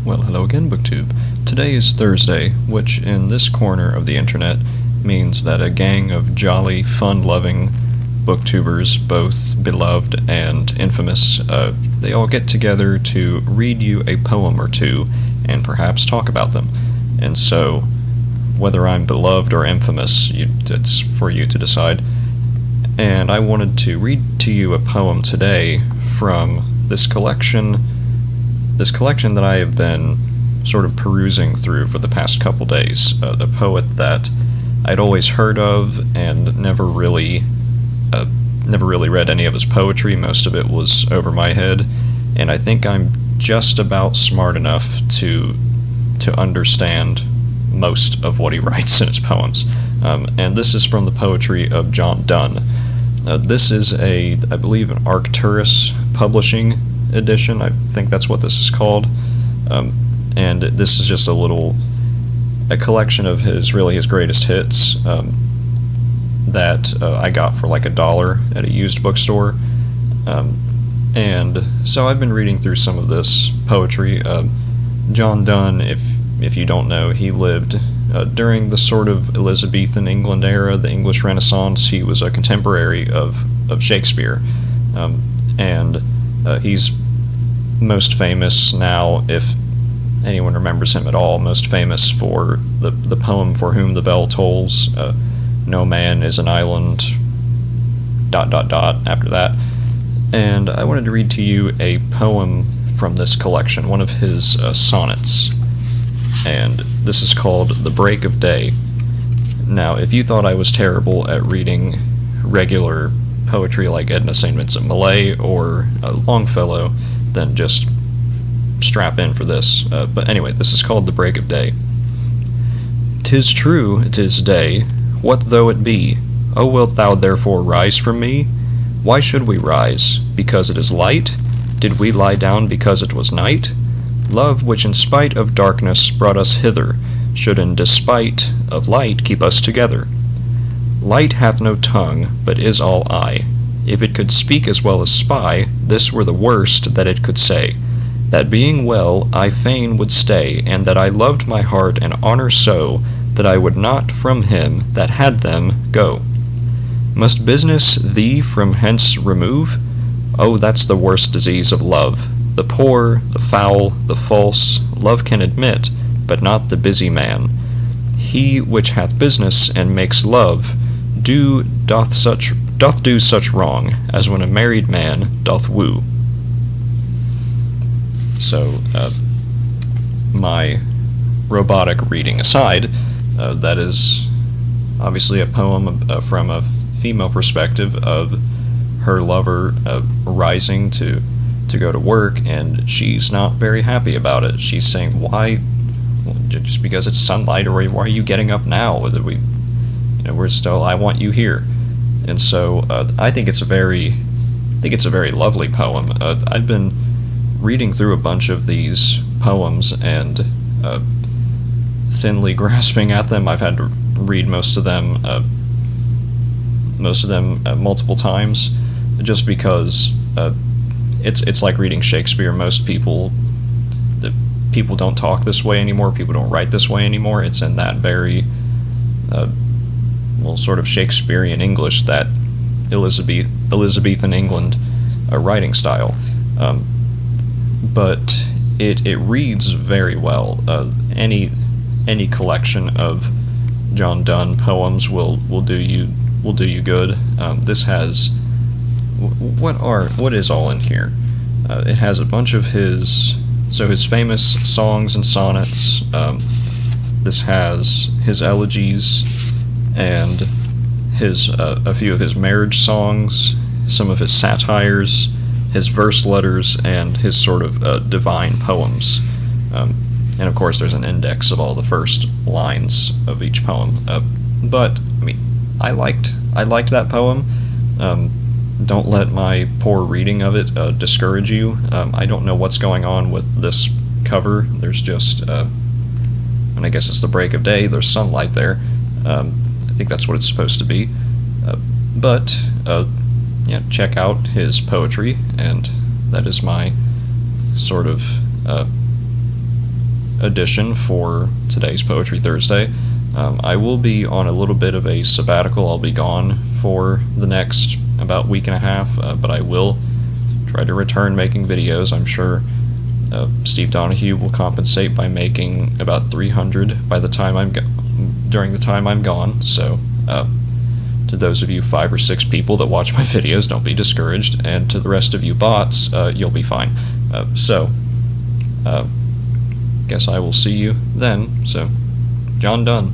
Well, hello again, BookTube. Today is Thursday, which in this corner of the internet means that a gang of jolly, fun-loving booktubers, both beloved and infamous, they all get together to read you a poem or two and perhaps talk about them. And so, whether I'm beloved or infamous, it's for you to decide. And I wanted to read to you a poem today from this collection that I have been sort of perusing through for the past couple days. A poet that I'd always heard of and never really read any of his poetry. Most of it was over my head, and I think I'm just about smart enough to understand most of what he writes in his poems. And this is from the poetry of John Donne. This is I believe, an Arcturus publishing edition. I think that's what this is called. And this is just a collection of his greatest hits that I got for like $1 at a used bookstore. And so I've been reading through some of this poetry. John Donne, if you don't know, he lived during the sort of Elizabethan England era, the English Renaissance. He was a contemporary of Shakespeare. And he's most famous now, if anyone remembers him at all, most famous for the poem "For Whom the Bell Tolls." No man is an island, ... after that. And I wanted to read to you a poem from this collection, one of his sonnets. And this is called "The Break of Day." Now, if you thought I was terrible at reading regular poetry like Edna St. Vincent Millay or Longfellow, then just strap in for this. But anyway, this is called "The Break of Day." "'Tis true, 'tis day. What though it be? O wilt thou therefore rise from me? Why should we rise? Because it is light? Did we lie down because it was night? Love, which in spite of darkness brought us hither, should in despite of light keep us together. Light hath no tongue, but is all eye. If it could speak as well as spy, this were the worst that it could say, that being well I fain would stay, and that I loved my heart and honor so, that I would not from him that had them go. Must business thee from hence remove? Oh, that's the worst disease of love. The poor, the foul, the false, love can admit, but not the busy man. He which hath business and makes love doth do such wrong as when a married man doth woo." So, my robotic reading aside, that is obviously a poem from a female perspective of her lover rising to go to work, and she's not very happy about it. She's saying, "Why? Well, just because it's sunlight, or why are you getting up now? I want you here." And so I think it's a very lovely poem. I've been reading through a bunch of these poems and thinly grasping at them. I've had to read most of them multiple times, just because it's like reading Shakespeare. Most people don't talk this way anymore. People don't write this way anymore. It's in that very sort of Shakespearean English, that Elizabethan England writing style. But it reads very well. Any collection of John Donne poems will do you good. This has what is all in here? It has a bunch of his famous songs and sonnets. This has his elegies and a few of his marriage songs, some of his satires, his verse letters, and his sort of divine poems. And of course, there's an index of all the first lines of each poem. But I mean, I liked that poem. Don't let my poor reading of it discourage you. I don't know what's going on with this cover. There's just, and I guess it's the break of day. There's sunlight there. I think that's what it's supposed to be. But check out his poetry, and that is my sort of edition for today's Poetry Thursday. I will be on a little bit of a sabbatical. I'll be gone for the next about week and a half, but I will try to return making videos. I'm sure Steve Donahue will compensate by making about 300 by the time during the time I'm gone. So to those of you 5 or 6 people that watch my videos, don't be discouraged, and to the rest of you bots, you'll be fine. Guess I will see you then. So, John Donne.